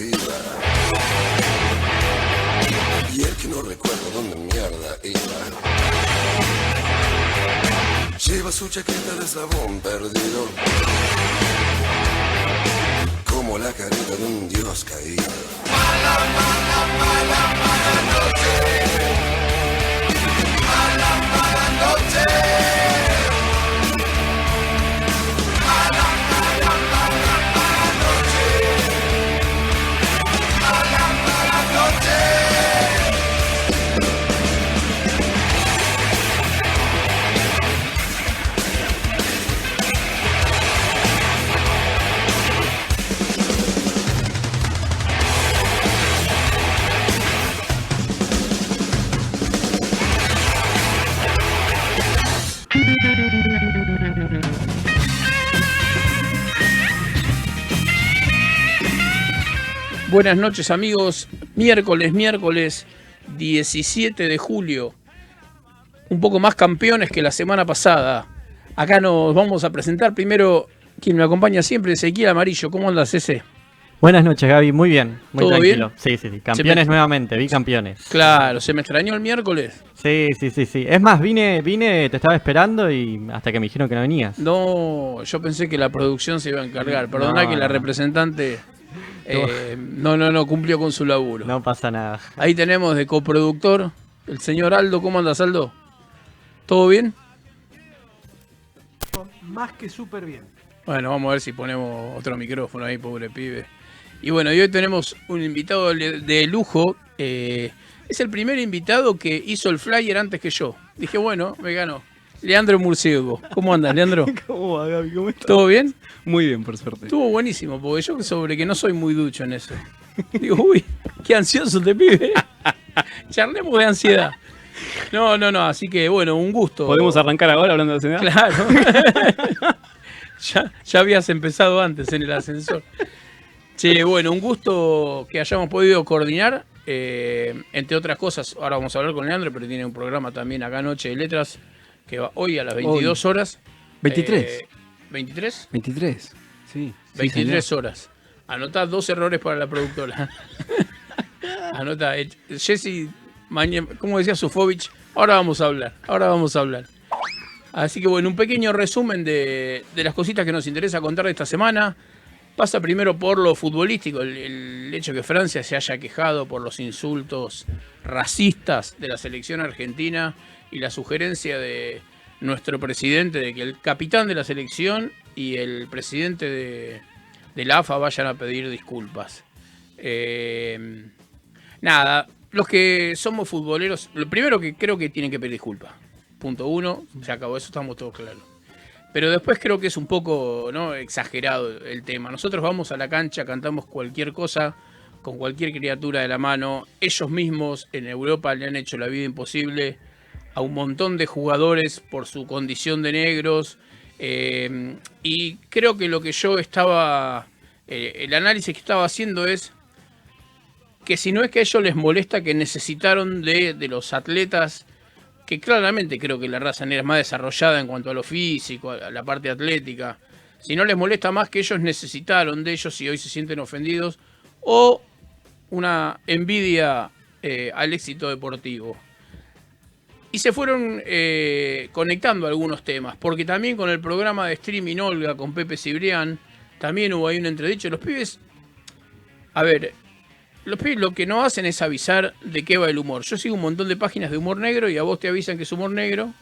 activa. Y el que no recuerda dónde mierda iba. Lleva su chaqueta de eslabón perdido, como la careta de un dios caído. Mala, mala, mala, mala noche. Mala, mala noche. Mala, mala, mala, mala noche. Mala, mala noche. Buenas noches amigos, miércoles 17 de julio, un poco más campeones que la semana pasada. Acá nos vamos a presentar primero quien me acompaña siempre, Ezequiel Amarillo. ¿Cómo andas, Eze? Buenas noches, Gaby, muy bien, muy ¿Todo tranquilo. bien? Sí, campeones nuevamente, bicampeones. Claro, ¿se me extrañó el miércoles? Sí. Es más, vine, te estaba esperando y hasta que me dijeron que no venías. No, yo pensé que la producción se iba a encargar. Perdoná que la representante no cumplió con su laburo. No pasa nada. Ahí tenemos de coproductor el señor Aldo. ¿Cómo andas, Aldo? ¿Todo bien? Más que súper bien. Bueno, vamos a ver si ponemos otro micrófono ahí, pobre pibe. Y bueno, y hoy tenemos un invitado de lujo. Es el primer invitado que hizo el flyer antes que yo. Dije, bueno, me ganó. Leandro Murciego. ¿Cómo andas, Leandro? ¿Cómo va, Gaby? ¿Cómo estás? ¿Todo bien? Muy bien, por suerte. Estuvo buenísimo, porque yo sobre que no soy muy ducho en eso. Digo, uy, qué ansioso te pibe. Charlemos de ansiedad. No, así que bueno, un gusto. ¿Podemos arrancar ahora hablando de ansiedad? Claro. ya habías empezado antes en el ascensor. Che, bueno, un gusto que hayamos podido coordinar. Entre otras cosas, ahora vamos a hablar con Leandro, pero tiene un programa también acá, Noche de Letras, que va hoy a las 22 horas. 23. ¿23? 23, sí. 23 horas. Anotá 2 errores para la productora. Anotá. Jessy, como decía Sofovich, ahora vamos a hablar. Así que bueno, un pequeño resumen de las cositas que nos interesa contar de esta semana. Pasa primero por lo futbolístico, el hecho que Francia se haya quejado por los insultos racistas de la selección argentina y la sugerencia de nuestro presidente de que el capitán de la selección y el presidente de la AFA vayan a pedir disculpas. Nada, los que somos futboleros, lo primero que creo que tienen que pedir disculpas. Punto 1, se acabó, eso estamos todos claros. Pero después creo que es un poco, ¿no?, exagerado el tema. Nosotros vamos a la cancha, cantamos cualquier cosa, con cualquier criatura de la mano. Ellos mismos en Europa le han hecho la vida imposible a un montón de jugadores por su condición de negros. Y creo que lo que yo estaba, el análisis que estaba haciendo es que si no es que a ellos les molesta que necesitaron de los atletas, que claramente creo que la raza negra es más desarrollada en cuanto a lo físico, a la parte atlética, si no les molesta más que ellos necesitaron de ellos y hoy se sienten ofendidos, o una envidia al éxito deportivo. Y se fueron conectando algunos temas, porque también con el programa de streaming Olga con Pepe Cibrián, también hubo ahí un entredicho. Los pibes, a ver, los pibes lo que no hacen es avisar de qué va el humor. Yo sigo un montón de páginas de humor negro y a vos te avisan que es humor negro,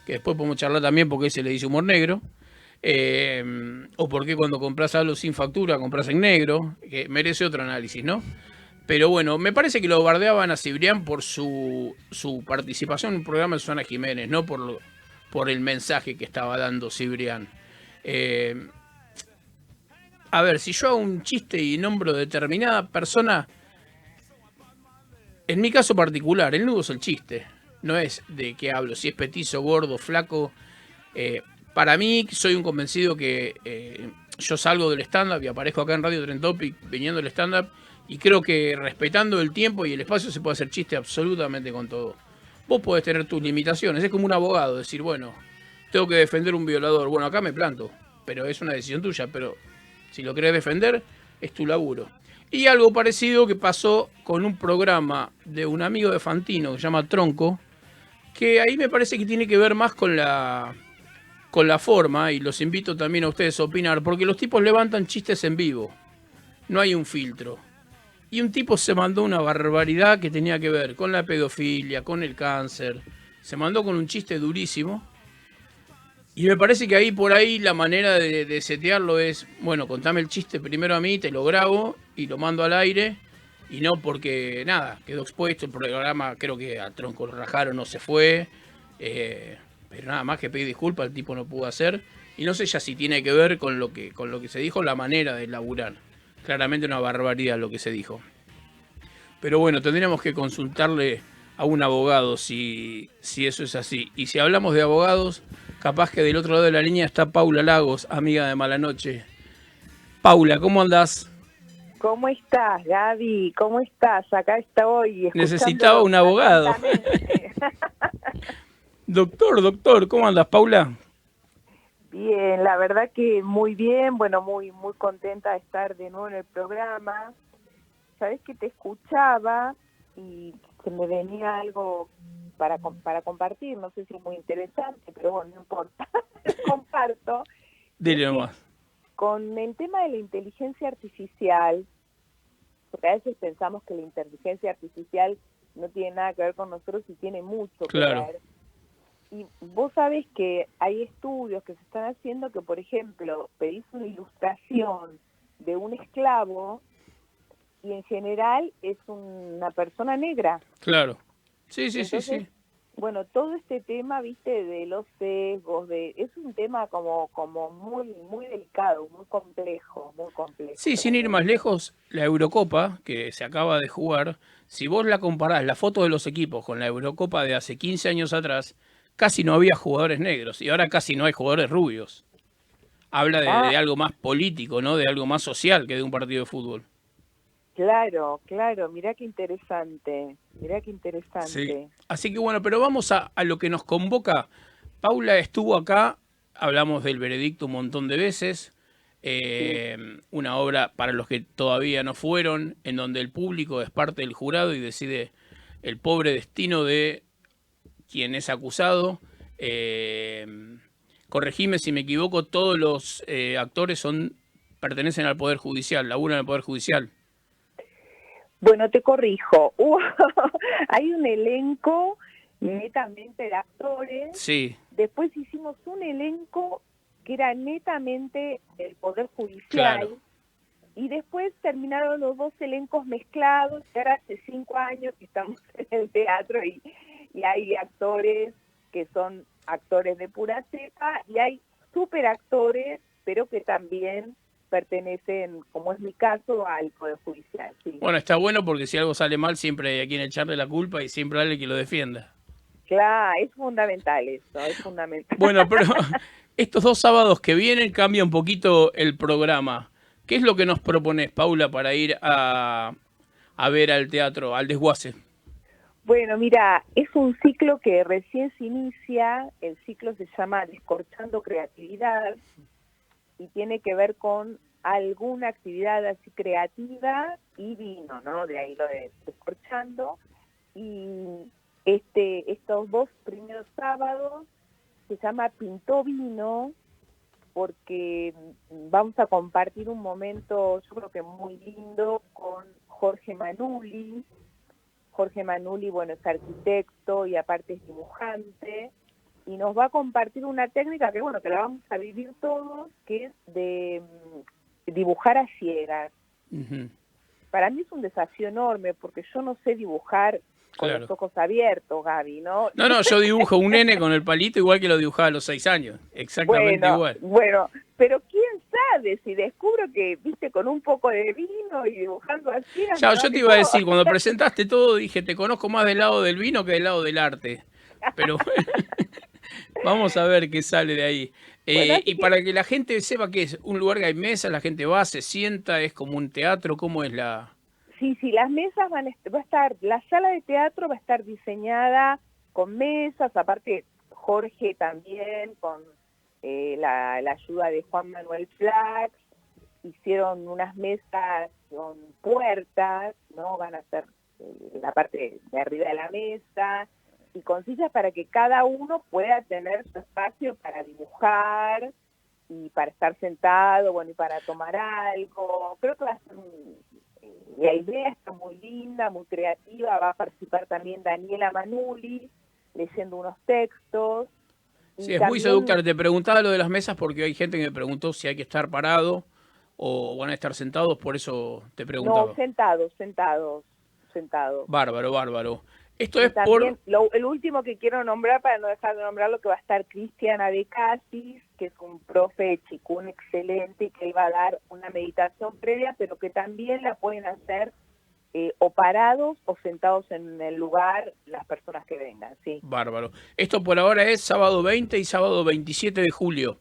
que después podemos charlar también porque se le dice humor negro, o porque cuando compras algo sin factura compras en negro, que merece otro análisis, ¿no? Pero bueno, me parece que lo bardeaban a Cibrián por su participación en el programa de Susana Jiménez, no por el mensaje que estaba dando Cibrián. A ver, si yo hago un chiste y nombro determinada persona, en mi caso particular, el nudo es el chiste, no es de qué hablo, si es petizo, gordo, flaco. Para mí, soy un convencido que yo salgo del stand-up y aparezco acá en Radio Trend Topic viniendo del stand-up, y creo que respetando el tiempo y el espacio se puede hacer chiste absolutamente con todo. Vos podés tener tus limitaciones, es como un abogado, decir, bueno, tengo que defender un violador, bueno, acá me planto, pero es una decisión tuya, pero si lo querés defender, es tu laburo. Y algo parecido que pasó con un programa de un amigo de Fantino que se llama Tronco, que ahí me parece que tiene que ver más con la forma, y los invito también a ustedes a opinar, porque los tipos levantan chistes en vivo, no hay un filtro. Y un tipo se mandó una barbaridad que tenía que ver con la pedofilia, con el cáncer, se mandó con un chiste durísimo. Y me parece que ahí por ahí la manera de setearlo es, bueno, contame el chiste primero a mí, te lo grabo y lo mando al aire. Y no porque, nada, quedó expuesto el programa, creo que a Tronco lo rajaron, no se fue. Pero nada más que pedir disculpas, el tipo no pudo hacer. Y no sé ya si tiene que ver con lo que se dijo, la manera de laburar. Claramente una barbaridad lo que se dijo. Pero bueno, tendríamos que consultarle a un abogado si eso es así. Y si hablamos de abogados, capaz que del otro lado de la línea está Paula Lagos, amiga de Malanoche. Paula, ¿cómo andás? ¿Cómo estás, Gaby? ¿Cómo estás? Acá estoy. Necesitaba un abogado. Doctor, ¿cómo andas, Paula? Bien, la verdad que muy bien, bueno, muy contenta de estar de nuevo en el programa. Sabés que te escuchaba y se me venía algo para compartir, no sé si es muy interesante, pero bueno, no importa, comparto. Dile nomás. Con el tema de la inteligencia artificial, porque a veces pensamos que la inteligencia artificial no tiene nada que ver con nosotros y tiene mucho que ver. Y vos sabés que hay estudios que se están haciendo que, por ejemplo, pedís una ilustración de un esclavo y en general es una persona negra. Claro. Sí. Bueno, todo este tema, viste, de los sesgos, es un tema como muy delicado, muy complejo. Sí, sin ir más lejos, la Eurocopa, que se acaba de jugar, si vos la comparás, la foto de los equipos con la Eurocopa de hace 15 años atrás, casi no había jugadores negros y ahora casi no hay jugadores rubios. Habla de algo más político, ¿no? De algo más social que de un partido de fútbol. Claro, mirá qué interesante. Sí. Así que bueno, pero vamos a lo que nos convoca. Paula estuvo acá, hablamos del veredicto un montón de veces, una obra para los que todavía no fueron, en donde el público es parte del jurado y decide el pobre destino de quien es acusado. Corregime si me equivoco, todos los actores pertenecen al Poder Judicial, laburan en el Poder Judicial. Bueno, te corrijo. Hay un elenco netamente de actores. Sí. Después hicimos un elenco que era netamente del Poder Judicial. Claro. Y después terminaron los dos elencos mezclados. Y ahora hace 5 años que estamos en el teatro y hay actores que son actores de pura cepa y hay superactores, pero que también pertenecen, como es mi caso, al Poder Judicial. Sí. Bueno, está bueno porque si algo sale mal siempre hay a quien echarle la culpa y siempre hay alguien que lo defienda. Claro, es fundamental eso, es fundamental. Bueno, pero estos 2 sábados que vienen cambia un poquito el programa. ¿Qué es lo que nos propones, Paula, para ir a ver al teatro, al Desguace? Bueno, mira, es un ciclo que recién se inicia, el ciclo se llama Descorchando Creatividad, y tiene que ver con alguna actividad así creativa y vino, ¿no? De ahí lo de Descorchando. Y estos 2 primeros sábados se llama Pintó Vino, porque vamos a compartir un momento, yo creo que muy lindo, con Jorge Manuli. Jorge Manuli, bueno, es arquitecto y aparte es dibujante. Y nos va a compartir una técnica que, bueno, que la vamos a vivir todos, que es de dibujar a ciegas. Uh-huh. Para mí es un desafío enorme, porque yo no sé dibujar con los ojos abiertos, Gaby, ¿no? No, yo dibujo un nene con el palito igual que lo dibujaba a los 6 años, exactamente igual. Bueno, pero quién sabe si descubro que, viste, con un poco de vino y dibujando así... Ya, yo te iba a decir, cuando presentaste todo, dije, te conozco más del lado del vino que del lado del arte. Pero vamos a ver qué sale de ahí. Y para que la gente sepa que es un lugar que hay mesas, la gente va, se sienta, es como un teatro, ¿cómo es la...? Sí, las mesas va a estar, la sala de teatro va a estar diseñada con mesas, aparte Jorge también, con la ayuda de Juan Manuel Flax, hicieron unas mesas con puertas, ¿no? Van a ser la parte de arriba de la mesa, y con sillas para que cada uno pueda tener su espacio para dibujar y para estar sentado, bueno, y para tomar algo. Creo que va a ser la idea está muy linda, muy creativa. Va a participar también Daniela Manuli leyendo unos textos. Sí, es muy seductora. Te preguntaba lo de las mesas porque hay gente que me preguntó si hay que estar parado o van a estar sentados, por eso te preguntaba. No, sentados. Bárbaro, bárbaro. Esto Y es también, por... el último que quiero nombrar, para no dejar de nombrarlo, que va a estar Cristiana de Casis, que es un profe de Chikun excelente, y que él va a dar una meditación previa, pero que también la pueden hacer o parados o sentados en el lugar las personas que vengan, sí. Bárbaro. Esto por ahora es sábado 20 y sábado 27 de julio.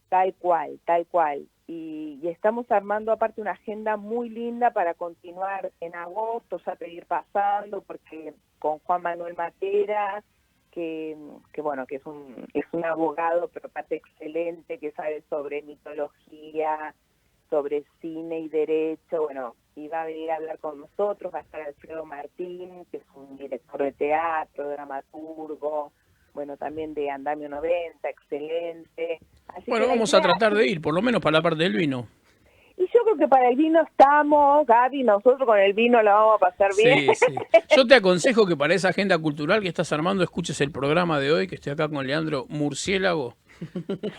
Tal cual. Y estamos armando aparte una agenda muy linda para continuar en agosto, ya pedir pasando, porque con Juan Manuel Matera, que bueno, que es un abogado, pero aparte excelente, que sabe sobre mitología, sobre cine y derecho, bueno, y va a venir a hablar con nosotros. Va a estar Alfredo Martín, que es un director de teatro, dramaturgo, bueno, también de Andamio 90, excelente. Así Bueno, vamos a tratar de ir, por lo menos para la parte del vino. Y yo creo que para el vino estamos, Gaby, nosotros con el vino la vamos a pasar bien. Sí. Yo te aconsejo que para esa agenda cultural que estás armando escuches el programa de hoy, que estoy acá con Leandro Murciélago.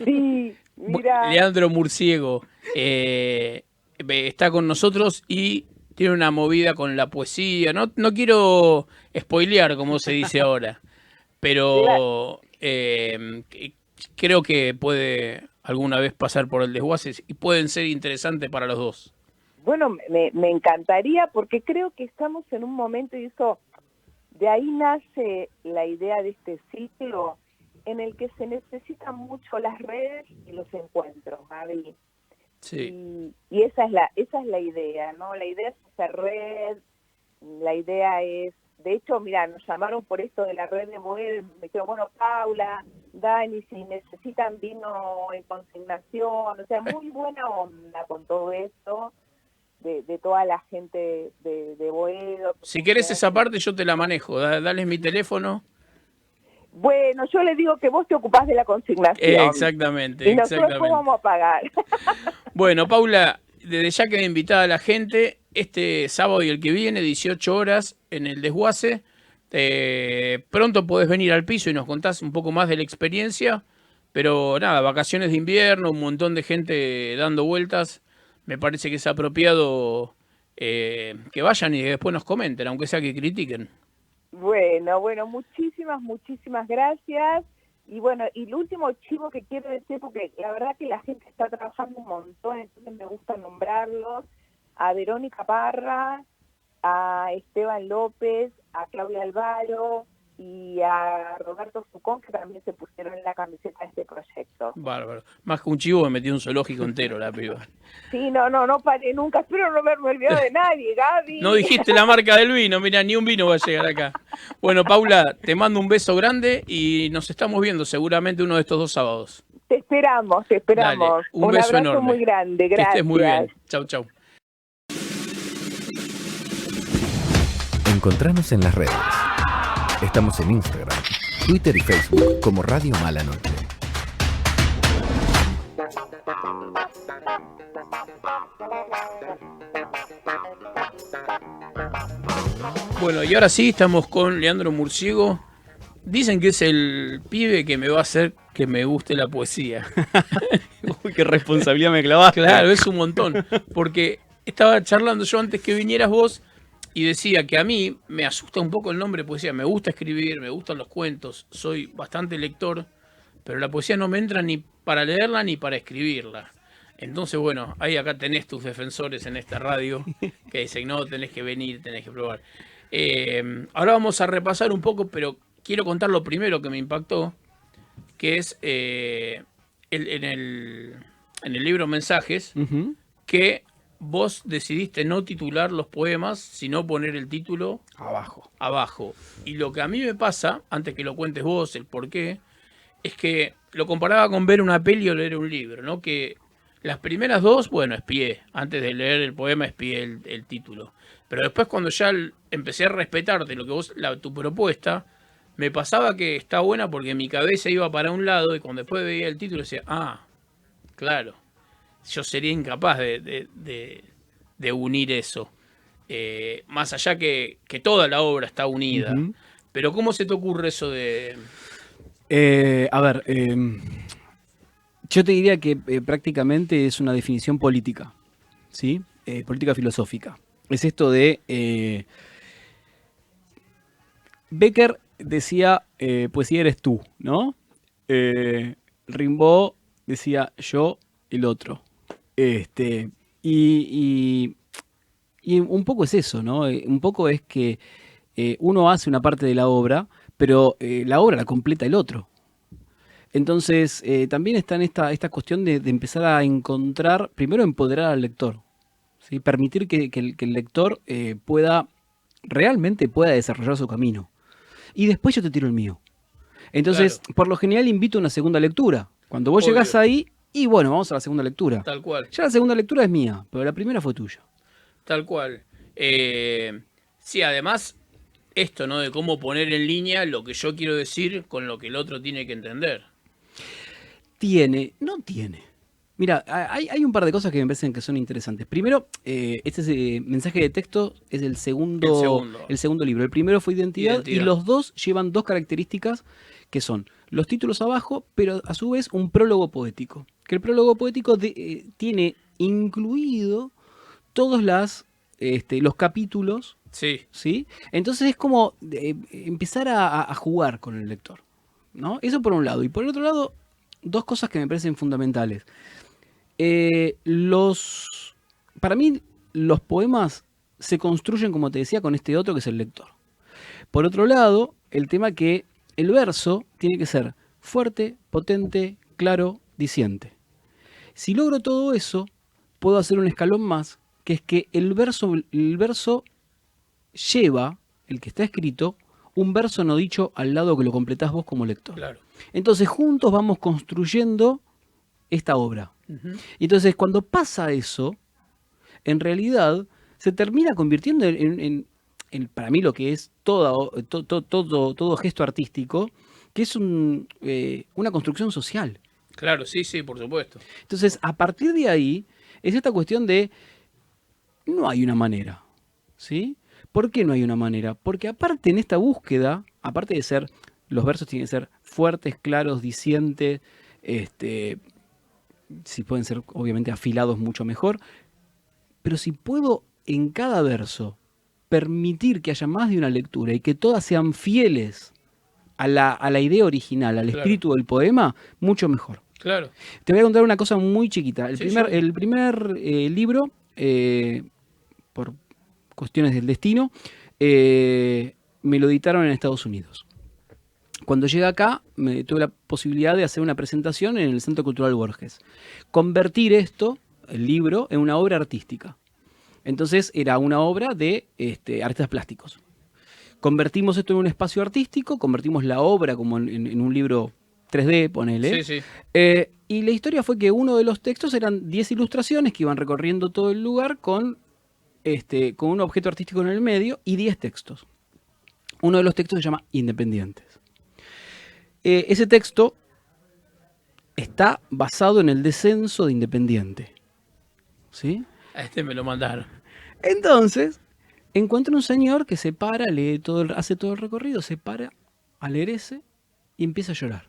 Sí, mira. Leandro Murciego está con nosotros y tiene una movida con la poesía. No quiero spoilear, como se dice ahora, pero creo que puede alguna vez pasar por el desguace y pueden ser interesantes para los dos. Bueno, me encantaría, porque creo que estamos en un momento, y eso, de ahí nace la idea de este ciclo, en el que se necesitan mucho las redes y los encuentros, Gaby. Sí. Y esa es la idea, ¿no? La idea es hacer red, la idea es, de hecho, mira, nos llamaron por esto de la red de Moed, me dijeron, bueno, Paula, Dani, si necesitan vino en consignación, o sea, muy buena onda con todo esto, de toda la gente de Boedo. Si querés esa parte yo te la manejo, dale mi teléfono. Bueno, yo le digo que vos te ocupás de la consignación. Exactamente. Y nosotros después vamos a pagar. Bueno, Paula, desde ya queda invitada a la gente, este sábado y el que viene, 18 horas, en el Desguace. Pronto podés venir al piso y nos contás un poco más de la experiencia. Pero nada, vacaciones de invierno, un montón de gente dando vueltas. Me parece que es apropiado que vayan y después nos comenten, aunque sea que critiquen. Bueno, muchísimas gracias. Y bueno, y el último chivo que quiero decir, porque la verdad que la gente está trabajando un montón, entonces me gusta nombrarlos: a Verónica Parra, a Esteban López, a Claudia Alvaro y a Roberto Zucón, que también se pusieron en la camiseta de este proyecto. Bárbaro. Más que un chivo me metió un zoológico entero la piba. Sí, no paré nunca. Espero no haberme olvidado de nadie, Gaby. No dijiste la marca del vino, mira, ni un vino va a llegar acá. Bueno, Paula, te mando un beso grande y nos estamos viendo seguramente uno de estos 2 sábados. Te esperamos. Dale, un beso abrazo enorme. muy grande, gracias. Que estés muy bien. Chau. Encontranos en las redes. Estamos en Instagram, Twitter y Facebook como Radio Mala Noche. Bueno, y ahora sí estamos con Leandro Murciego. Dicen que es el pibe que me va a hacer que me guste la poesía. Uy, qué responsabilidad me clavaste. Claro, es un montón. Porque estaba charlando yo antes que vinieras vos y decía que a mí me asusta un poco el nombre poesía. Me gusta escribir, me gustan los cuentos, soy bastante lector, pero la poesía no me entra ni para leerla ni para escribirla. Entonces, bueno, ahí acá tenés tus defensores en esta radio que dicen, no, tenés que venir, tenés que probar. Ahora vamos a repasar un poco, pero quiero contar lo primero que me impactó, que es en el libro Mensajes, que vos decidiste no titular los poemas, sino poner el título abajo. Y lo que a mí me pasa, antes que lo cuentes vos, el por qué, es que lo comparaba con ver una peli o leer un libro, ¿no? Que Las primeras dos, bueno, espié. Antes de leer el poema espié el título. Pero después cuando ya empecé a respetarte lo que vos, tu propuesta, me pasaba que está buena porque mi cabeza iba para un lado y cuando después veía el título decía, claro, yo sería incapaz de unir eso. Más allá que toda la obra está unida. Ujú. Pero ¿cómo se te ocurre eso de...? A ver, yo te diría que prácticamente es una definición política, ¿sí? Política filosófica. Es esto de... Becker decía, poesía eres tú, ¿no? Rimbaud decía yo, el otro. Y un poco es eso, ¿no? Un poco es que uno hace una parte de la obra, pero la obra la completa el otro. Entonces, también está en esta cuestión de empezar a encontrar, primero empoderar al lector, ¿sí? Permitir que el lector realmente pueda desarrollar su camino. Y después yo te tiro el mío. Entonces, Claro. por lo general invito a una segunda lectura. Cuando vos Obvio. llegás ahí, y bueno, vamos a la segunda lectura. Tal cual. Ya la segunda lectura es mía, pero la primera fue tuya. Tal cual. Sí, además, esto, ¿no? De cómo poner en línea lo que yo quiero decir con lo que el otro tiene que entender. No tiene. Mira, hay un par de cosas que me parecen que son interesantes. Primero, este mensaje de texto es el segundo libro. El primero fue Identidad y los dos llevan dos características que son los títulos abajo, pero a su vez un prólogo poético. Que el prólogo poético tiene incluido todos los capítulos. Sí. ¿Sí? Entonces es como empezar a jugar con el lector, ¿no? Eso por un lado. Y por el otro lado, dos cosas que me parecen fundamentales. Para mí, los poemas se construyen, como te decía, con este otro que es el lector. Por otro lado, el tema que el verso tiene que ser fuerte, potente, claro, diciente. Si logro todo eso, puedo hacer un escalón más, que es que el verso lleva, el que está escrito, un verso no dicho al lado que lo completás vos como lector. Claro. Entonces juntos vamos construyendo esta obra. Ujú. Entonces cuando pasa eso, en realidad se termina convirtiendo en para mí lo que es todo gesto artístico, que es una construcción social. Claro, sí, sí, por supuesto. Entonces a partir de ahí es esta cuestión de no hay una manera, ¿sí? ¿Por qué no hay una manera? Porque aparte en esta búsqueda, aparte de ser, los versos tienen que ser fuertes, claros, dicientes, si pueden ser obviamente afilados mucho mejor, pero si puedo en cada verso permitir que haya más de una lectura y que todas sean fieles a la idea original, al espíritu del poema, mucho mejor. Claro. Te voy a contar una cosa muy chiquita. El Sí, primer libro, por cuestiones del destino, me lo editaron en Estados Unidos. Cuando llegué acá, tuve la posibilidad de hacer una presentación en el Centro Cultural Borges. Convertir esto, el libro, en una obra artística. Entonces era una obra de artistas plásticos. Convertimos esto en un espacio artístico, convertimos la obra como en un libro 3D, ponele. Sí, sí. Y la historia fue que uno de los textos eran 10 ilustraciones que iban recorriendo todo el lugar con un objeto artístico en el medio y 10 textos. Uno de los textos se llama Independientes. Ese texto está basado en el descenso de Independiente. ¿Sí? A este me lo mandaron. Entonces, encuentra un señor que se para, hace todo el recorrido, se para a leer ese y empieza a llorar.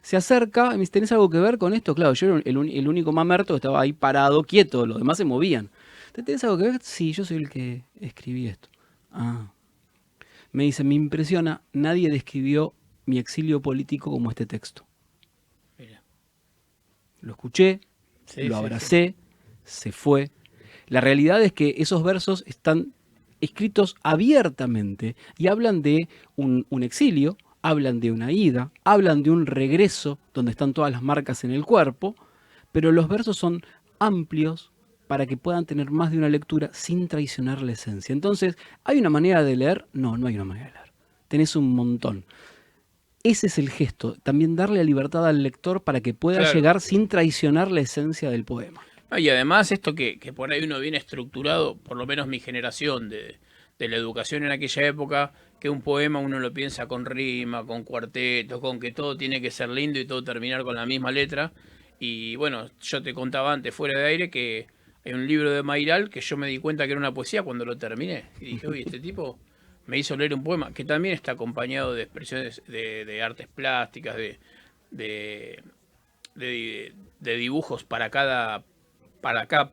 Se acerca, me dice, ¿tenés algo que ver con esto? Claro, yo era el único mamerto que estaba ahí parado, quieto, los demás se movían. ¿Tenés algo que ver? Sí, yo soy el que escribí esto. Me dice, me impresiona, nadie describió mi exilio político como este texto. Mira. Lo escuché, Sí, lo sí, abracé, se fue. La realidad es que esos versos están escritos abiertamente y hablan de un exilio, hablan de una ida, hablan de un regreso donde están todas las marcas en el cuerpo, pero los versos son amplios para que puedan tener más de una lectura sin traicionar la esencia. Entonces, ¿hay una manera de leer? No, no hay una manera de leer. Tenés un montón. ese es el gesto, también darle libertad al lector para que pueda Claro. llegar sin traicionar la esencia del poema. Y además esto que por ahí uno viene estructurado, por lo menos mi generación de la educación en aquella época, que un poema uno lo piensa con rima, con cuarteto, con que todo tiene que ser lindo y todo terminar con la misma letra. Y bueno, yo te contaba antes, fuera de aire, que hay un libro de Mairal que yo me di cuenta que era una poesía cuando lo terminé. Y dije, oye, este tipo me hizo leer un poema que también está acompañado de expresiones de artes plásticas, de, de dibujos para cada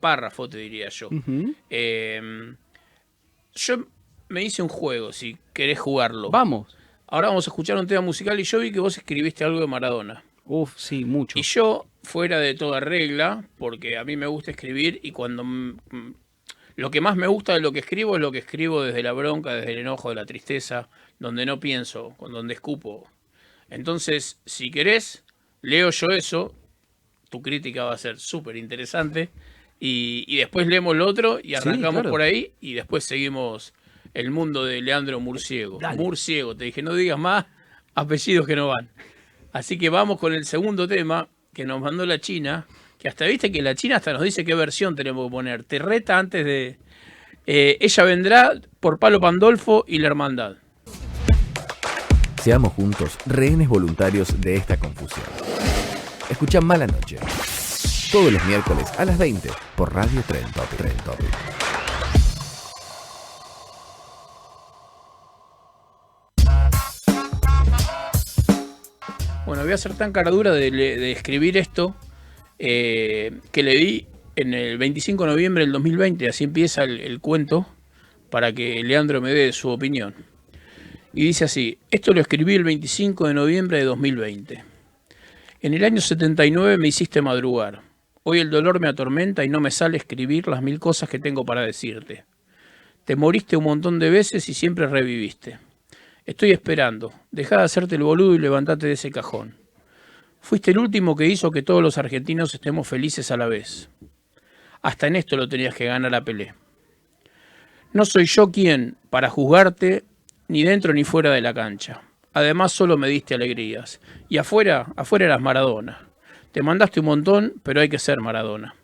párrafo, te diría yo. Ujú. Yo me hice un juego, si querés jugarlo. Vamos. Ahora vamos a escuchar un tema musical y yo vi que vos escribiste algo de Maradona. Uf, sí, mucho. Y yo, fuera de toda regla, porque a mí me gusta escribir y cuando... lo que más me gusta de lo que escribo es lo que escribo desde la bronca, desde el enojo, de la tristeza, donde no pienso, donde escupo. Entonces, si querés, leo yo eso, tu crítica va a ser súper interesante, y después leemos lo otro y arrancamos claro. por ahí y después seguimos el mundo de Leandro Murciego. Dale. Murciego, te dije, no digas más apellidos que no van. Así que vamos con el segundo tema que nos mandó la China, que hasta viste que la China hasta nos dice qué versión tenemos que poner. Te reta antes de... ella vendrá por Palo Pandolfo y la Hermandad. Seamos juntos rehenes voluntarios de esta confusión. Escucha Mala Noche. Todos los miércoles a las 20 por Radio Tren Topic. Bueno, voy a ser tan cara dura de escribir esto que le di en el 25 de noviembre del 2020, así empieza el cuento, para que Leandro me dé su opinión. Y dice así: esto lo escribí el 25 de noviembre de 2020. En el año 79 me hiciste madrugar. Hoy el dolor me atormenta y no me sale escribir las 1000 cosas que tengo para decirte. Te moriste un montón de veces y siempre reviviste. Estoy esperando. Dejá de hacerte el boludo y levantate de ese cajón. Fuiste el último que hizo que todos los argentinos estemos felices a la vez. Hasta en esto lo tenías que ganar a Pelé. No soy yo quien, para juzgarte, ni dentro ni fuera de la cancha. Además solo me diste alegrías. Y afuera eras Maradona. Te mandaste un montón, pero hay que ser Maradona.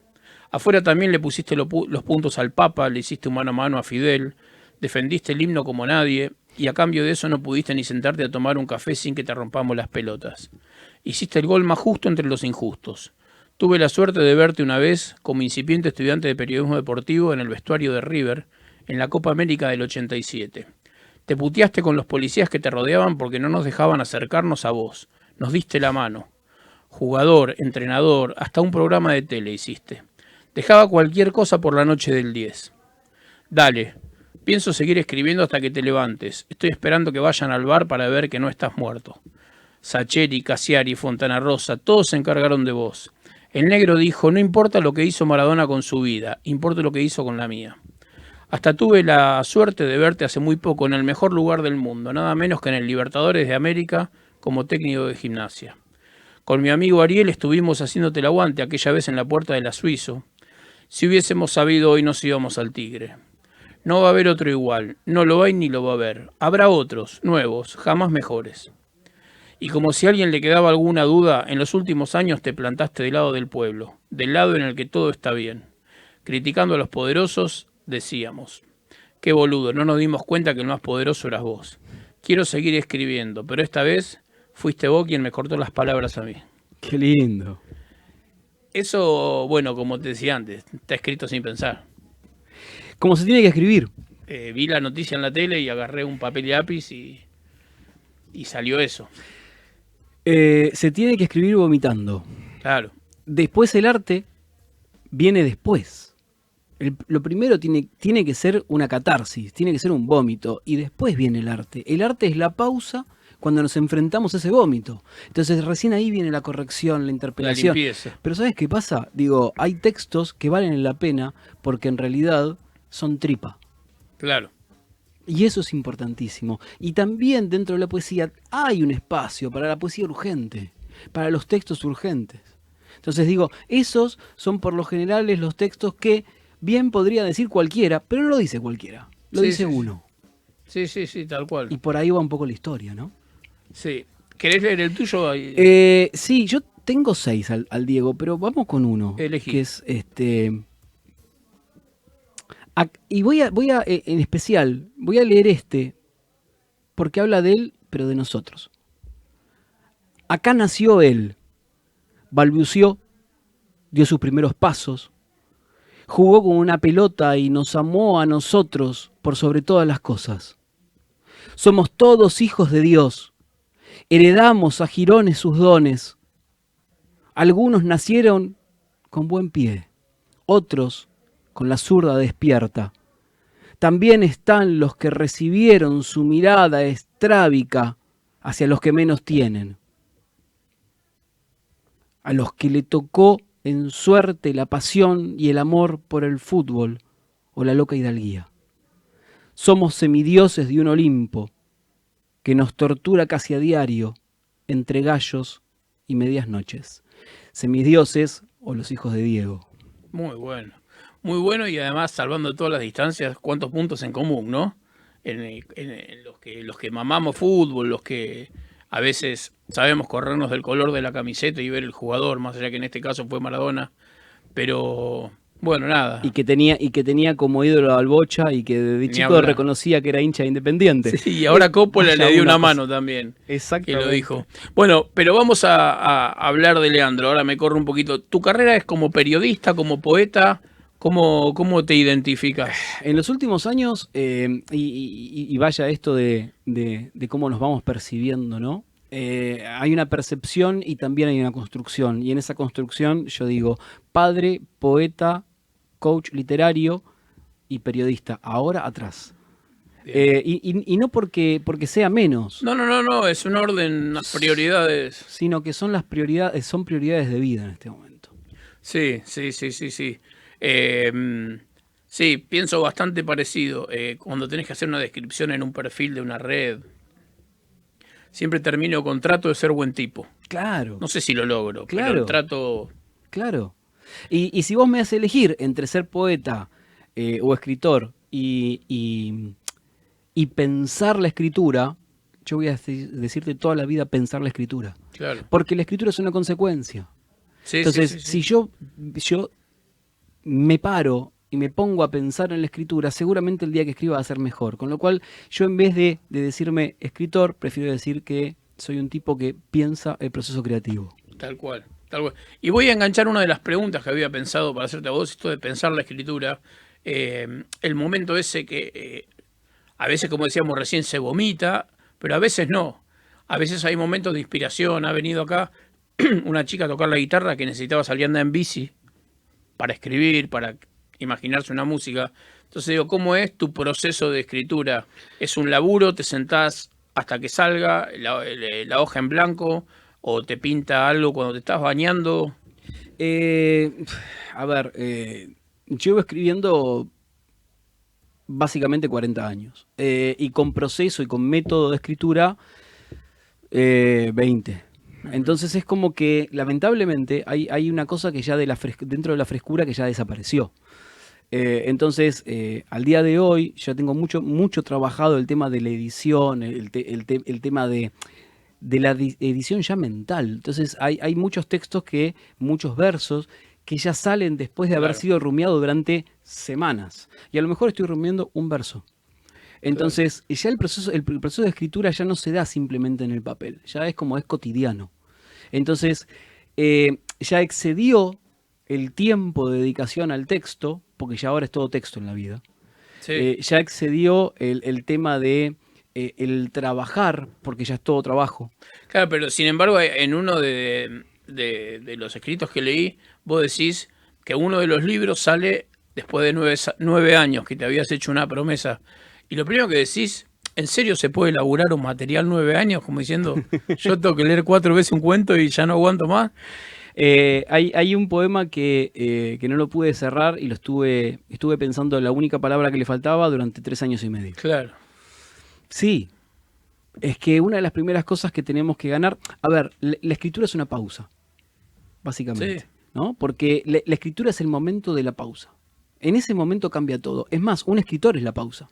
Afuera también le pusiste los puntos al Papa, le hiciste un mano a mano a Fidel, defendiste el himno como nadie, y a cambio de eso no pudiste ni sentarte a tomar un café sin que te rompamos las pelotas. Hiciste el gol más justo entre los injustos. Tuve la suerte de verte una vez como incipiente estudiante de periodismo deportivo en el vestuario de River, en la Copa América del 87. Te puteaste con los policías que te rodeaban porque no nos dejaban acercarnos a vos. Nos diste la mano. Jugador, entrenador, hasta un programa de tele hiciste. Dejaba cualquier cosa por la noche del 10. Dale, pienso seguir escribiendo hasta que te levantes. Estoy esperando que vayan al bar para ver que no estás muerto. Sacheri, Cassiari, Fontana Rosa, todos se encargaron de vos. El negro dijo, no importa lo que hizo Maradona con su vida, importa lo que hizo con la mía. Hasta tuve la suerte de verte hace muy poco en el mejor lugar del mundo, nada menos que en el Libertadores de América como técnico de gimnasia. Con mi amigo Ariel estuvimos haciéndote el aguante aquella vez en la puerta de la Suizo. Si hubiésemos sabido hoy nos íbamos al Tigre. No va a haber otro igual, no lo hay ni lo va a haber. Habrá otros, nuevos, jamás mejores. Y como si a alguien le quedaba alguna duda, en los últimos años te plantaste del lado del pueblo, del lado en el que todo está bien. Criticando a los poderosos, decíamos, qué boludo, no nos dimos cuenta que el más poderoso eras vos. Quiero seguir escribiendo, pero esta vez fuiste vos quien me cortó las palabras a mí. Qué lindo. Eso, bueno, como te decía antes, está escrito sin pensar. Como se tiene que escribir. Vi la noticia en la tele y agarré un papel y lápiz y salió eso. Se tiene que escribir vomitando. Claro. Después el arte viene después. Lo primero tiene que ser una catarsis, tiene que ser un vómito, y después viene el arte. El arte es la pausa cuando nos enfrentamos a ese vómito. Entonces recién ahí viene la corrección, la interpelación. La limpieza. Pero ¿sabes qué pasa? Digo, hay textos que valen la pena porque en realidad son tripa. Claro. Y eso es importantísimo. Y también dentro de la poesía hay un espacio para la poesía urgente, para los textos urgentes. Entonces digo, esos son por lo general los textos que bien podría decir cualquiera, pero no lo dice cualquiera, lo dice uno. Sí, tal cual. Y por ahí va un poco la historia, ¿no? Sí. ¿Querés leer el tuyo? Sí, yo tengo 6 al Diego, pero vamos con uno. Elegí. Que es y voy a en especial, voy a leer porque habla de él, pero de nosotros. Acá nació él, balbuceó, dio sus primeros pasos, jugó con una pelota y nos amó a nosotros por sobre todas las cosas. Somos todos hijos de Dios, heredamos a jirones sus dones. Algunos nacieron con buen pie, otros con la zurda despierta. También están los que recibieron su mirada estrábica hacia los que menos tienen. A los que le tocó en suerte la pasión y el amor por el fútbol o la loca hidalguía. Somos semidioses de un Olimpo que nos tortura casi a diario entre gallos y medias noches. Semidioses o los hijos de Diego. Muy bueno. Muy bueno y además, salvando todas las distancias, cuántos puntos en común, ¿no? En los que mamamos fútbol, los que a veces sabemos corrernos del color de la camiseta y ver el jugador, más allá que en este caso fue Maradona. Pero, bueno, nada. Y que tenía como ídolo al Bocha y que de chico hablar. reconocía que era hincha de Independiente. Sí, y ahora Coppola Vaya le dio una cosa. mano también. Que Exactamente. lo dijo. Bueno, pero vamos a hablar de Leandro. Ahora me corre un poquito. ¿Tu carrera es como periodista, como poeta? ¿Cómo te identificas? En los últimos años, y vaya esto de cómo nos vamos percibiendo, ¿no? Hay una percepción y también hay una construcción. Y en esa construcción yo digo, padre, poeta, coach literario y periodista. Ahora atrás. Y no porque sea menos, No, es un orden, unas prioridades. sino que son prioridades de vida en este momento. Sí. Sí, pienso bastante parecido. Cuando tenés que hacer una descripción en un perfil de una red, siempre termino con trato de ser buen tipo. Claro. No sé si lo logro, Claro. pero el trato... Claro. Y si vos me haces elegir entre ser poeta o escritor y pensar la escritura, yo voy a decirte toda la vida pensar la escritura. Claro. Porque la escritura es una consecuencia. Sí, Entonces, sí. si yo me paro y me pongo a pensar en la escritura, seguramente el día que escriba va a ser mejor. Con lo cual, yo en vez de decirme escritor, prefiero decir que soy un tipo que piensa el proceso creativo. Tal cual. Y voy a enganchar una de las preguntas que había pensado para hacerte a vos, esto de pensar la escritura. El momento ese que a veces, como decíamos recién, se vomita, pero a veces no. A veces hay momentos de inspiración. Ha venido acá una chica a tocar la guitarra que necesitaba salir a andar en bici para escribir, para imaginarse una música. Entonces digo, ¿cómo es tu proceso de escritura? ¿Es un laburo? ¿Te sentás hasta que salga la hoja en blanco? ¿O te pinta algo cuando te estás bañando? Llevo escribiendo básicamente 40 años. Y con proceso y con método de escritura, 20. Entonces es como que, lamentablemente, hay una cosa que ya dentro de la frescura que ya desapareció. Entonces, al día de hoy, ya tengo mucho trabajado el tema de la edición, el tema de la edición ya mental. Entonces, hay muchos textos muchos versos, que ya salen después de haber sido rumiado durante semanas. Y a lo mejor estoy rumiando un verso. Entonces, ya el proceso de escritura ya no se da simplemente en el papel, ya es cotidiano. Entonces, ya excedió el tiempo de dedicación al texto, porque ya ahora es todo texto en la vida. Sí. Ya excedió el tema de el trabajar, porque ya es todo trabajo. Claro, pero sin embargo, en uno de los escritos que leí, vos decís que uno de los libros sale después de 9 años que te habías hecho una promesa. Y lo primero que decís, ¿en serio se puede elaborar un material 9 años? Como diciendo, yo tengo que leer 4 veces un cuento y ya no aguanto más. Hay un poema que no lo pude cerrar y lo estuve pensando en la única palabra que le faltaba durante 3 años y medio. Claro. Sí, es que una de las primeras cosas que tenemos que ganar... A ver, la escritura es una pausa, básicamente, Sí. ¿no? Porque la escritura es el momento de la pausa. En ese momento cambia todo. Es más, un escritor es la pausa.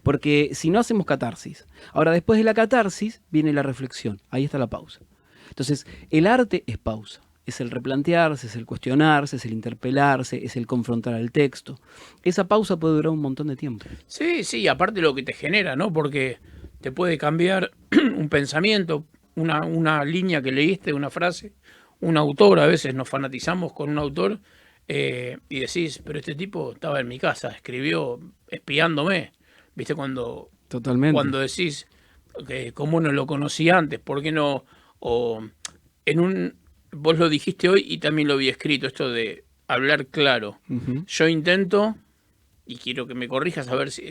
Porque si no hacemos catarsis. Ahora, después de la catarsis viene la reflexión. Ahí está la pausa. Entonces, el arte es pausa. Es el replantearse, es el cuestionarse, es el interpelarse, es el confrontar al texto. Esa pausa puede durar un montón de tiempo. Sí, sí, aparte lo que te genera, ¿no? Porque te puede cambiar un pensamiento, una línea que leíste, una frase, un autor. A veces nos fanatizamos con un autor y decís, pero este tipo estaba en mi casa, escribió espiándome. ¿Viste? Totalmente. Cuando decís, ¿cómo no lo conocí antes? ¿Por qué no? O vos lo dijiste hoy y también lo había escrito, esto de hablar claro. Ujú. Yo intento, y quiero que me corrijas a ver si...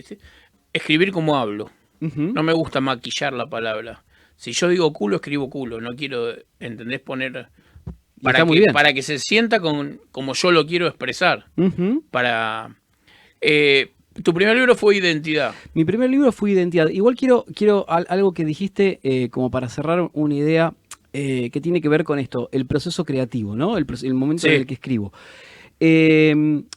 escribir como hablo. Ujú. No me gusta maquillar la palabra. Si yo digo culo, escribo culo. No quiero, ¿entendés? Poner... Y está muy bien. Para que se sienta como yo lo quiero expresar. Ujú. Tu primer libro fue Identidad. Mi primer libro fue Identidad. Igual quiero algo que dijiste como para cerrar una idea que tiene que ver con esto, el proceso creativo, ¿no? El momento Sí. en el que escribo. En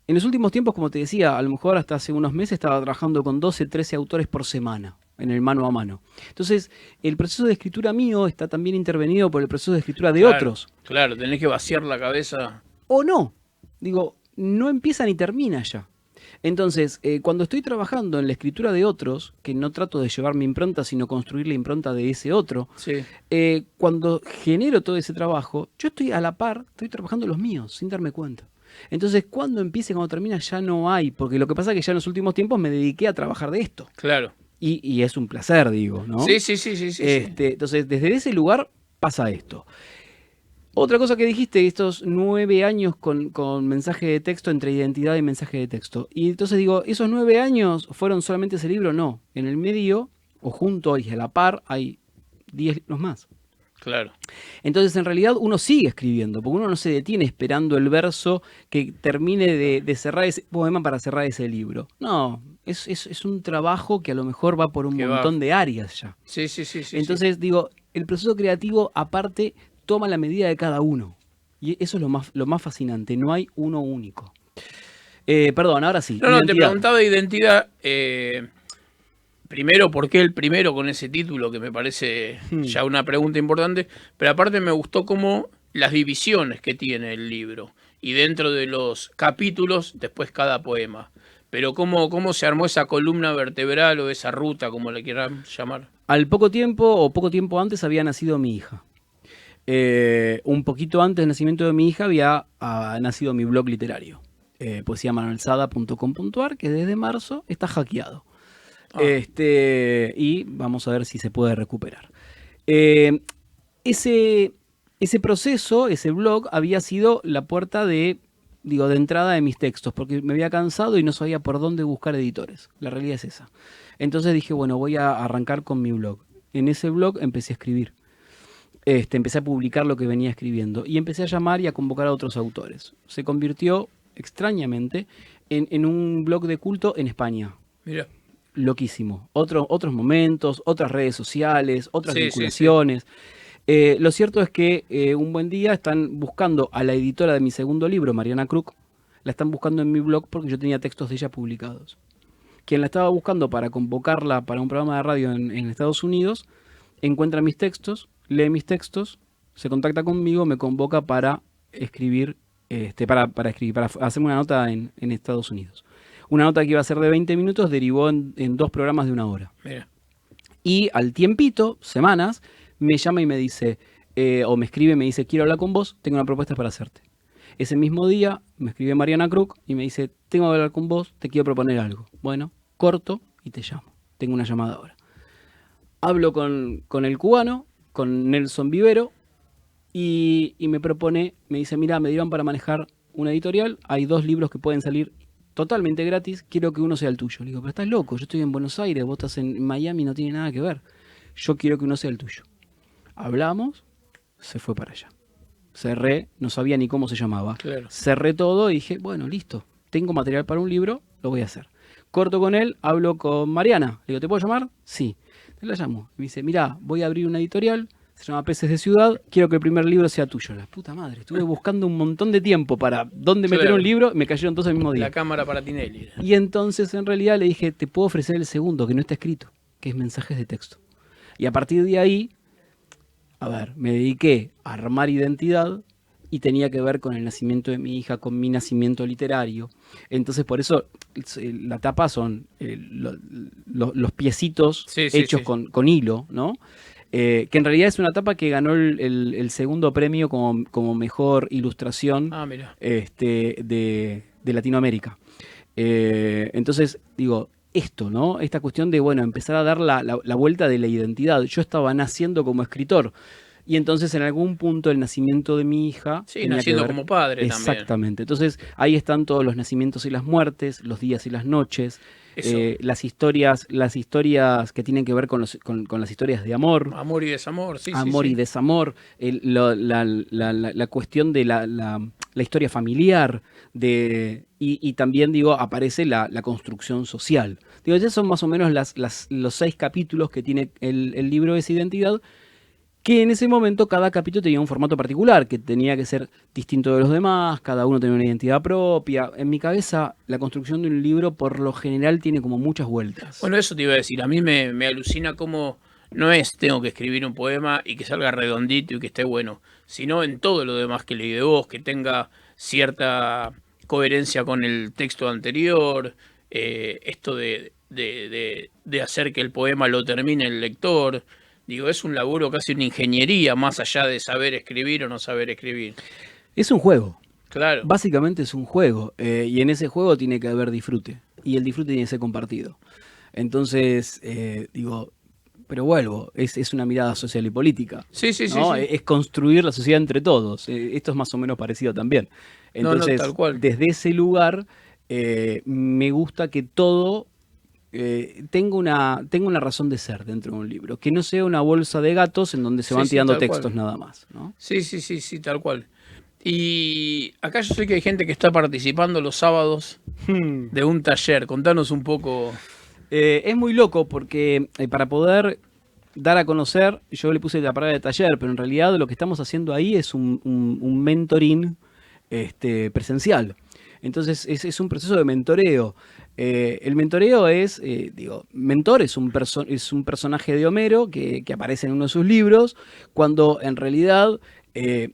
los últimos tiempos, como te decía, a lo mejor hasta hace unos meses estaba trabajando con 12, 13 autores por semana, en el mano a mano. Entonces, el proceso de escritura mío está también intervenido por el proceso de escritura de otros. Claro, tenés que vaciar la cabeza. O no. Digo, no empieza ni termina ya. Entonces, cuando estoy trabajando en la escritura de otros, que no trato de llevar mi impronta, sino construir la impronta de ese otro, Sí. cuando genero todo ese trabajo, yo estoy a la par, estoy trabajando los míos, sin darme cuenta. Entonces, cuando empiece, cuando termina, ya no hay, porque lo que pasa es que ya en los últimos tiempos me dediqué a trabajar de esto. Claro. Y es un placer, digo, ¿no? Sí. Entonces, desde ese lugar pasa esto. Otra cosa que dijiste, estos 9 años con mensaje de texto, entre identidad y mensaje de texto. Y entonces digo, ¿esos 9 años fueron solamente ese libro? No. En el medio, o junto y a la par, hay 10 libros más. Claro. Entonces, en realidad, uno sigue escribiendo, porque uno no se detiene esperando el verso que termine de cerrar ese poema para cerrar ese libro. No, es un trabajo que a lo mejor va por un Que montón de áreas ya. Sí. Entonces, digo, el proceso creativo, aparte, toma la medida de cada uno. Y eso es lo más fascinante. No hay uno único. Perdón, ahora sí. No, te Identidad. preguntaba de identidad. Primero, ¿por qué el primero con ese título? Que me parece ya una pregunta importante. Pero aparte me gustó como las divisiones que tiene el libro. Y dentro de los capítulos, después cada poema. Pero ¿cómo se armó esa columna vertebral o esa ruta, como le quieran llamar? Al poco tiempo antes había nacido mi hija. Un poquito antes del nacimiento de mi hija había nacido mi blog literario, poesiamanuelsada.com.ar, que desde marzo está hackeado. Y vamos a ver si se puede recuperar. Ese proceso, ese blog, había sido la puerta de entrada de mis textos, porque me había cansado y no sabía por dónde buscar editores. La realidad es esa. Entonces dije, bueno, voy a arrancar con mi blog. En ese blog empecé a escribir. Empecé a publicar lo que venía escribiendo y empecé a llamar y a convocar a otros autores. Se convirtió, extrañamente, en un blog de culto en España. Mira. Loquísimo. Otros momentos, otras redes sociales, otras Sí, vinculaciones. Lo cierto es que un buen día están buscando a la editora de mi segundo libro, Mariana Kruk. La están buscando en mi blog porque yo tenía textos de ella publicados. Quien la estaba buscando para convocarla para un programa de radio en Estados Unidos, encuentra mis textos, lee mis textos, se contacta conmigo, me convoca para escribir, para hacerme una nota en Estados Unidos. Una nota que iba a ser de 20 minutos derivó en 2 programas de 1 hora. Mira. Y al tiempito, semanas, me llama y me dice, o me escribe y me dice, quiero hablar con vos, tengo una propuesta para hacerte. Ese mismo día me escribe Mariana Kruk y me dice, tengo que hablar con vos, te quiero proponer algo. Bueno, corto y te llamo. Tengo una llamada ahora. Hablo con el cubano, con Nelson Vivero, y me dice, mira, me dieron para manejar una editorial, hay 2 libros que pueden salir totalmente gratis, quiero que uno sea el tuyo. Le digo, pero estás loco, yo estoy en Buenos Aires, vos estás en Miami, no tiene nada que ver. Yo quiero que uno sea el tuyo. Hablamos, se fue para allá. Cerré, no sabía ni cómo se llamaba. Claro. Cerré todo y dije, bueno, listo, tengo material para un libro, lo voy a hacer. Corto con él, hablo con Mariana. Le digo, ¿te puedo llamar? Sí. Te la llamo. Y me dice, mirá, voy a abrir una editorial, se llama Peces de Ciudad, quiero que el primer libro sea tuyo. La puta madre, estuve buscando un montón de tiempo para dónde meter Claro. un libro, me cayeron todos el mismo día. La cámara para Tinelli. Y entonces en realidad le dije, te puedo ofrecer el segundo, que no está escrito, que es mensajes de texto. Y a partir de ahí, a ver, me dediqué a armar identidad y tenía que ver con el nacimiento de mi hija, con mi nacimiento literario. Entonces por eso la tapa son los piecitos Sí, sí, hechos sí. con hilo, ¿no? Que en realidad es una tapa que ganó el segundo premio como mejor ilustración Ah, mira. de Latinoamérica. Entonces, digo, esto, ¿no? Esta cuestión de, bueno, empezar a dar la vuelta de la identidad. Yo estaba naciendo como escritor. Y entonces en algún punto el nacimiento de mi hija... Sí, tenía que naciendo ver- como padre también. Exactamente. Entonces ahí están todos los nacimientos y las muertes, los días y las noches, Eso. las historias que tienen que ver con las historias de amor. Amor y desamor, sí, Amor sí, y sí. desamor, la cuestión de la historia familiar, y también, digo, aparece la construcción social. Digo, esos son más o menos los 6 capítulos que tiene el libro de esa identidad, que en ese momento cada capítulo tenía un formato particular, que tenía que ser distinto de los demás, cada uno tenía una identidad propia. En mi cabeza, la construcción de un libro por lo general tiene como muchas vueltas. Bueno, eso te iba a decir. A mí me alucina cómo no es tengo que escribir un poema y que salga redondito y que esté bueno, sino en todo lo demás que leí de vos, que tenga cierta coherencia con el texto anterior, esto de hacer que el poema lo termine el lector. Digo, es un laburo, casi una ingeniería, más allá de saber escribir o no saber escribir. Es un juego. Claro. Básicamente es un juego, y en ese juego tiene que haber disfrute, y el disfrute tiene que ser compartido. Entonces, digo, pero vuelvo, es una mirada social y política. Sí, sí, sí, ¿no? sí. Es construir la sociedad entre todos. Esto es más o menos parecido también. No, no, Entonces, tal cual. desde ese lugar, me gusta que todo tenga una razón de ser dentro de un libro, que no sea una bolsa de gatos en donde se Sí, van sí, tirando tal textos cual. nada más, ¿no? Sí, sí, sí, sí, tal cual. Y acá yo sé que hay gente que está participando los sábados de un taller. Contanos un poco. Es muy loco porque para poder dar a conocer, yo le puse la palabra de taller, pero en realidad lo que estamos haciendo ahí es un mentoring presencial. Entonces es un proceso de mentoreo. El mentoreo es, mentor es un personaje de Homero que aparece en uno de sus libros, cuando en realidad, el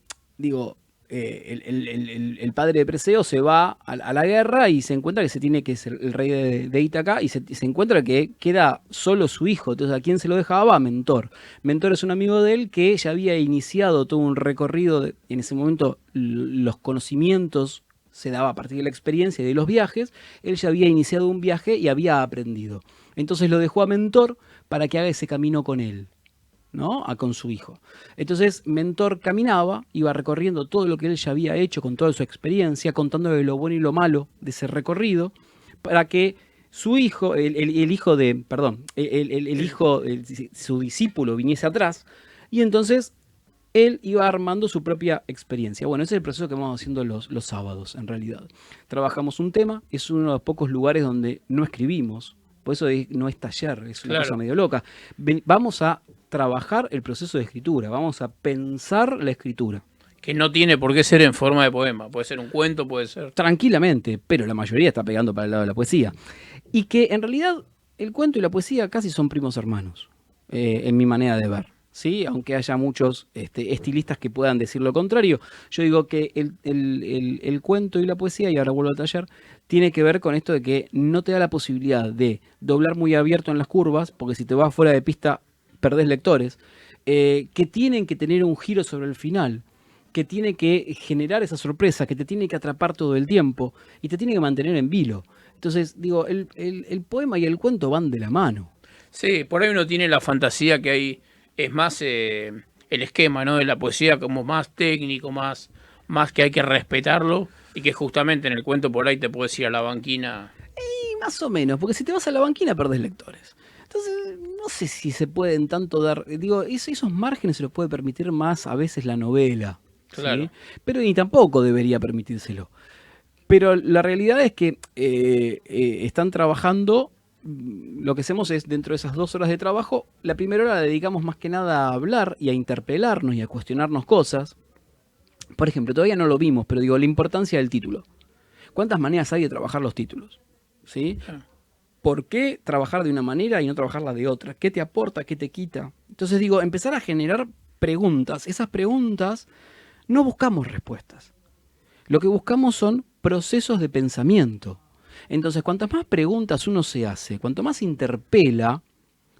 padre de Perseo se va a la guerra y se encuentra que se tiene que ser el rey de Ítaca, y se encuentra que queda solo su hijo. Entonces, ¿a quién se lo dejaba? A Mentor. Mentor es un amigo de él que ya había iniciado todo un recorrido. En ese momento los conocimientos se daba a partir de la experiencia y de los viajes. Él ya había iniciado un viaje y había aprendido. Entonces lo dejó a Mentor para que haga ese camino con él, ¿no? Con su hijo. Entonces Mentor caminaba, iba recorriendo todo lo que él ya había hecho con toda su experiencia, contándole lo bueno y lo malo de ese recorrido, para que su hijo, su discípulo viniese atrás, y entonces él iba armando su propia experiencia. Bueno, ese es el proceso que vamos haciendo los sábados, en realidad. Trabajamos un tema, es uno de los pocos lugares donde no escribimos, por eso no es taller, es una Claro. cosa medio loca. Vamos a trabajar el proceso de escritura, vamos a pensar la escritura. Que no tiene por qué ser en forma de poema. Puede ser un cuento, puede ser. Tranquilamente, pero la mayoría está pegando para el lado de la poesía. Y que en realidad el cuento y la poesía casi son primos hermanos, en mi manera de ver. ¿Sí? Aunque haya muchos estilistas que puedan decir lo contrario, yo digo que el cuento y la poesía, y ahora vuelvo al taller, tiene que ver con esto de que no te da la posibilidad de doblar muy abierto en las curvas, porque si te vas fuera de pista perdés lectores, que tienen que tener un giro sobre el final, que tiene que generar esa sorpresa, que te tiene que atrapar todo el tiempo y te tiene que mantener en vilo. Entonces, digo, el poema y el cuento van de la mano. Sí, por ahí uno tiene la fantasía que hay. Es más el esquema, ¿no? De la poesía como más técnico, más que hay que respetarlo, y que justamente en el cuento por ahí te puedes ir a la banquina. Y más o menos, porque si te vas a la banquina perdés lectores. Entonces, no sé si se pueden tanto dar... Digo, esos márgenes se los puede permitir más a veces la novela. ¿sí? Claro. Pero ni tampoco debería permitírselo. Pero la realidad es que están trabajando lo que hacemos es, dentro de esas 2 horas de trabajo, la primera hora la dedicamos más que nada a hablar y a interpelarnos y a cuestionarnos cosas. Por ejemplo, todavía no lo vimos, pero digo, la importancia del título. ¿Cuántas maneras hay de trabajar los títulos? ¿Sí? ¿Por qué trabajar de una manera y no trabajarla de otra? ¿Qué te aporta? ¿Qué te quita? Entonces digo, empezar a generar preguntas. Esas preguntas no buscamos respuestas. Lo que buscamos son procesos de pensamiento. Entonces, cuantas más preguntas uno se hace, cuanto más interpela,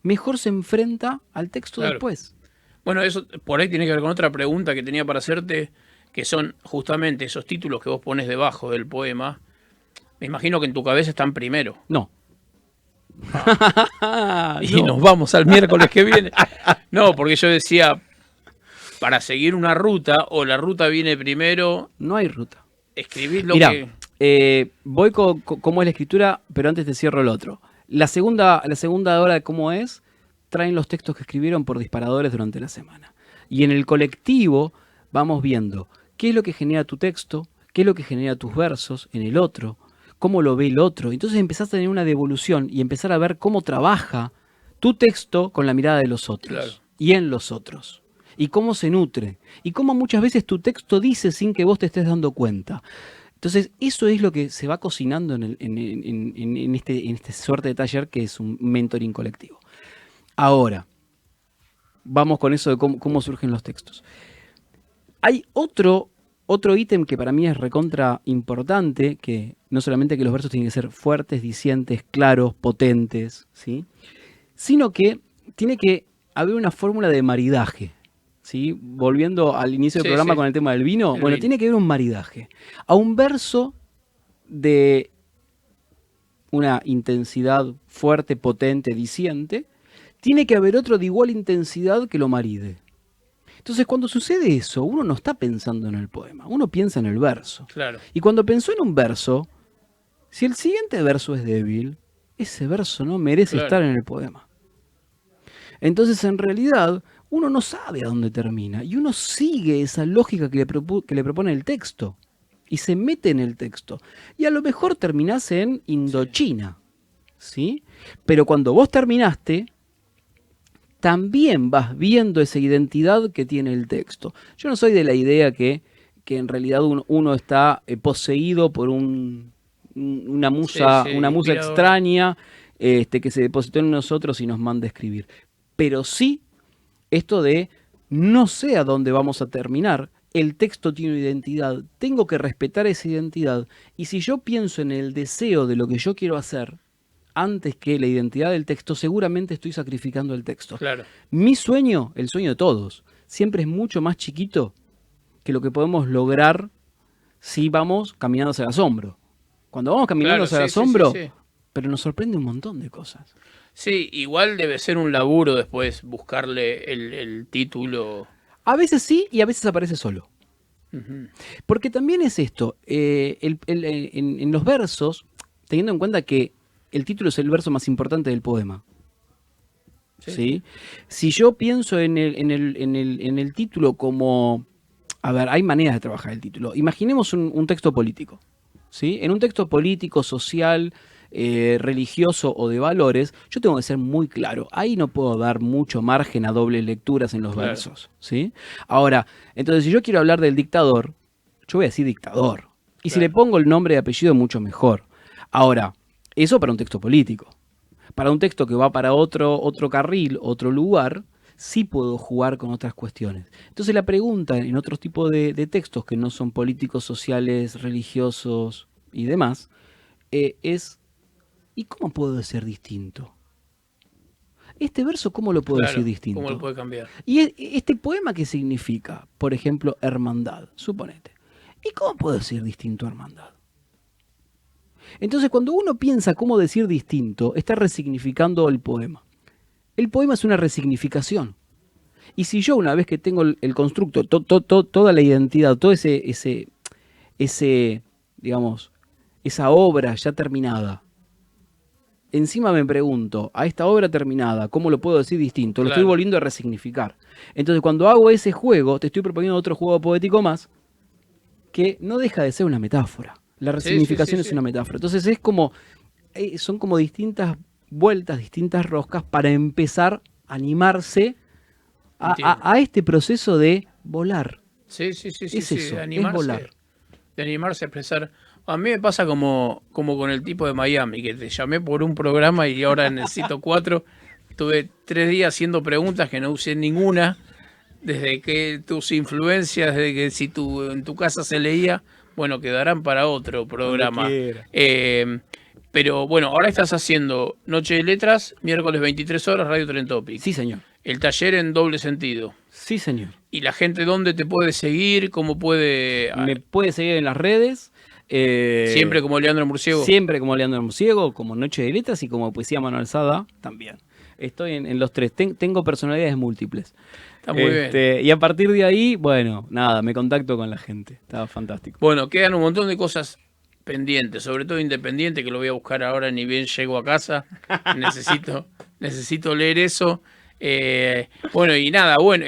mejor se enfrenta al texto después. Bueno, eso por ahí tiene que ver con otra pregunta que tenía para hacerte, que son justamente esos títulos que vos pones debajo del poema. Me imagino que en tu cabeza están primero. No. Y nos vamos al miércoles que viene. No, porque yo decía, para seguir una ruta, o la ruta viene primero. No hay ruta. Escribir lo Mirá, que... voy con cómo es la escritura, pero antes te cierro el otro. La segunda hora de cómo es, traen los textos que escribieron por disparadores durante la semana. Y en el colectivo vamos viendo qué es lo que genera tu texto, qué es lo que genera tus versos en el otro, cómo lo ve el otro. Entonces empezás a tener una devolución y empezar a ver cómo trabaja tu texto con la mirada de los otros. Claro. Y en los otros. Y cómo se nutre. Y cómo muchas veces tu texto dice sin que vos te estés dando cuenta. Entonces, eso es lo que se va cocinando en este suerte de taller que es un mentoring colectivo. Ahora, vamos con eso de cómo surgen los textos. Hay otro ítem que para mí es recontra importante, que no solamente que los versos tienen que ser fuertes, dicientes, claros, potentes, ¿sí? Sino que tiene que haber una fórmula de maridaje. ¿Sí? Volviendo al inicio del programa con el tema del vino, bueno, tiene que haber un maridaje. A un verso de una intensidad fuerte, potente, diciente, tiene que haber otro de igual intensidad que lo maride. Entonces, cuando sucede eso, uno no está pensando en el poema, uno piensa en el verso. Claro. Y cuando pensó en un verso, si el siguiente verso es débil, ese verso no merece estar en el poema. Entonces, en realidad, uno no sabe a dónde termina y uno sigue esa lógica que le propone el texto y se mete en el texto. Y a lo mejor terminás en Indochina, ¿sí? Pero cuando vos terminaste, también vas viendo esa identidad que tiene el texto. Yo no soy de la idea que en realidad uno está poseído por una musa extraña que se depositó en nosotros y nos manda a escribir. Pero sí, esto de no sé a dónde vamos a terminar, el texto tiene una identidad, tengo que respetar esa identidad, y si yo pienso en el deseo de lo que yo quiero hacer, antes que la identidad del texto, seguramente estoy sacrificando el texto. Claro. Mi sueño, el sueño de todos, siempre es mucho más chiquito que lo que podemos lograr si vamos caminando hacia el asombro. Cuando vamos caminando hacia el asombro, pero nos sorprende un montón de cosas. Sí, igual debe ser un laburo después buscarle el título. A veces sí y a veces aparece solo. Porque también es esto, en los versos, teniendo en cuenta que el título es el verso más importante del poema. ¿Sí? Si yo pienso en el título como... A ver, hay maneras de trabajar el título. Imaginemos un texto político. ¿Sí? En un texto político, social, religioso o de valores, yo tengo que ser muy claro. Ahí no puedo dar mucho margen a dobles lecturas en los versos. ¿Sí? Ahora, entonces si yo quiero hablar del dictador, yo voy a decir dictador. Y si le pongo el nombre y apellido, mucho mejor. Ahora, eso para un texto político. Para un texto que va para otro carril, otro lugar, sí puedo jugar con otras cuestiones. Entonces la pregunta en otros tipos de textos que no son políticos, sociales, religiosos y demás, es ¿y cómo puedo ser distinto? Este verso, ¿cómo lo puedo decir distinto? ¿Cómo lo puede cambiar? ¿Y este poema qué significa? Por ejemplo, hermandad, suponete. ¿Y cómo puedo decir distinto a hermandad? Entonces, cuando uno piensa cómo decir distinto, está resignificando el poema. El poema es una resignificación. Y si yo, una vez que tengo el constructo, toda la identidad, todo ese, digamos, esa obra ya terminada, encima me pregunto, a esta obra terminada, ¿cómo lo puedo decir distinto? Lo estoy volviendo a resignificar. Entonces, cuando hago ese juego, te estoy proponiendo otro juego poético más, que no deja de ser una metáfora. La resignificación es una metáfora. Entonces es como, son como distintas vueltas, distintas roscas para empezar a animarse Entiendo. a este proceso de volar. Sí, sí, sí, sí, Es sí, eso, de es animarse, volar. de animarse a expresar. A mí me pasa como con el tipo de Miami, que te llamé por un programa y ahora necesito 4. Tuve 3 días haciendo preguntas que no usé ninguna, desde que tus influencias, desde que si en tu casa se leía, bueno, quedarán para otro programa. quiera. Pero bueno, ahora estás haciendo Noche de Letras, miércoles 23 horas, Radio Tren Topic. Sí, señor. El taller en doble sentido. Sí, señor. ¿Y la gente dónde te puede seguir? ¿Cómo puede...? Me puede seguir en las redes. Siempre como Leandro Murciego. Siempre como Leandro Murciego, como Noche de Letras y como Poesía Mano Alzada también. Estoy en los 3. Tengo personalidades múltiples. Está muy bien. Y a partir de ahí, bueno, nada, me contacto con la gente. Estaba fantástico. Bueno, quedan un montón de cosas pendientes, sobre todo Independiente, que lo voy a buscar ahora ni bien llego a casa. necesito leer eso. Bueno, y nada, bueno,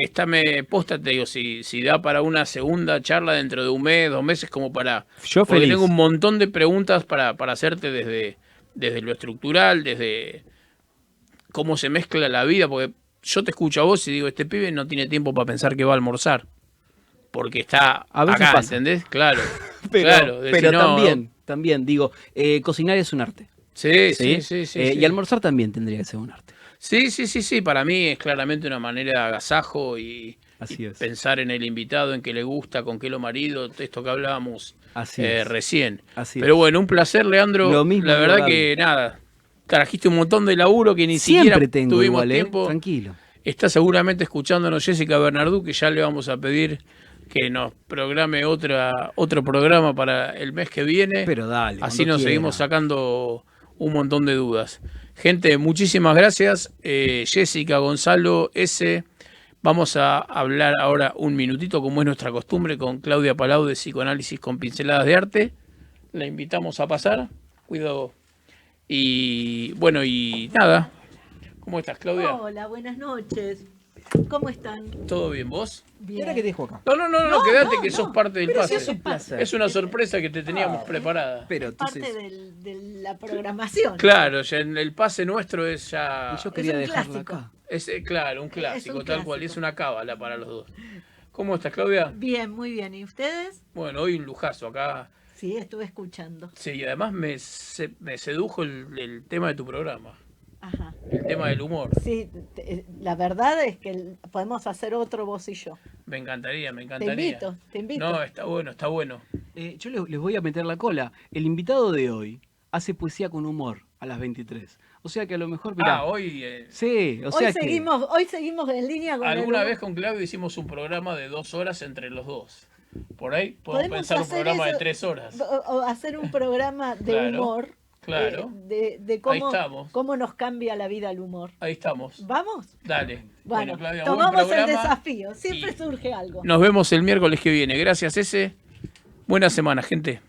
posta, te digo, si da para una segunda charla dentro de un mes, 2 meses, como para... Yo porque feliz. tengo un montón de preguntas para hacerte desde lo estructural, desde cómo se mezcla la vida, porque yo te escucho a vos y digo, este pibe no tiene tiempo para pensar que va a almorzar, porque está A veces acá, pasa. ¿entendés? Claro, Pero, claro. pero No, también, digo, cocinar es un arte. Sí, ¿sí? sí, sí, sí, Y sí. almorzar también tendría que ser un arte. Sí, para mí es claramente una manera de agasajo y Así es. pensar en el invitado, en qué le gusta, con qué lo marido, esto que hablábamos Así es. recién. Así Pero es. bueno, un placer, Leandro. Lo mismo, la verdad digo, que nada, trajiste un montón de laburo que ni Siempre siquiera tengo tuvimos igual, tiempo. Tranquilo. Está seguramente escuchándonos Jessica Bernardú, que ya le vamos a pedir que nos programe otro programa para el mes que viene. Pero dale. Así cuando nos quiera. seguimos sacando un montón de dudas. Gente, muchísimas gracias. Jessica, Gonzalo, S. Vamos a hablar ahora un minutito, como es nuestra costumbre, con Claudia Palau de Psicoanálisis con Pinceladas de Arte. La invitamos a pasar. Cuidado. Y bueno, y nada. ¿Cómo estás, Claudia? Hola, buenas noches. ¿Cómo están? ¿Todo bien, vos? Bien. Mira que te dejo acá. No, quédate no, que no. sos parte del Pero pase. si es un placer. Es una sorpresa que te teníamos preparada. Pero Parte entonces, de la programación. Claro, ya en el pase nuestro es ya... yo quería un dejarla clásico. acá. Es, claro, un clásico, un tal cual. clásico. Es una cábala para los dos. ¿Cómo estás, Claudia? Bien, muy bien. ¿Y ustedes? Bueno, hoy un lujazo acá. Sí, estuve escuchando. Sí, y además me sedujo el tema de tu programa. Ajá. El tema del humor. Sí, la verdad es que podemos hacer otro vos y yo. Me encantaría. Te invito. No, está bueno, está bueno. Yo les voy a meter la cola. El invitado de hoy hace poesía con humor a las 23. O sea que a lo mejor, mirá, Hoy... sí, o Hoy sea que seguimos en línea con alguna el... vez con Claudio hicimos un programa de 2 horas entre los dos. Por ahí podemos Podemos pensar un hacer programa de eso, 3 horas. o hacer un programa de Claro, humor. claro. De Ahí estamos. cómo nos cambia la vida el humor. Ahí estamos. ¿Vamos? Dale. Bueno, Claudia, buen tomamos el programa. desafío. Siempre Y surge algo. Nos vemos el miércoles que viene. Gracias, ese. Buena semana, gente.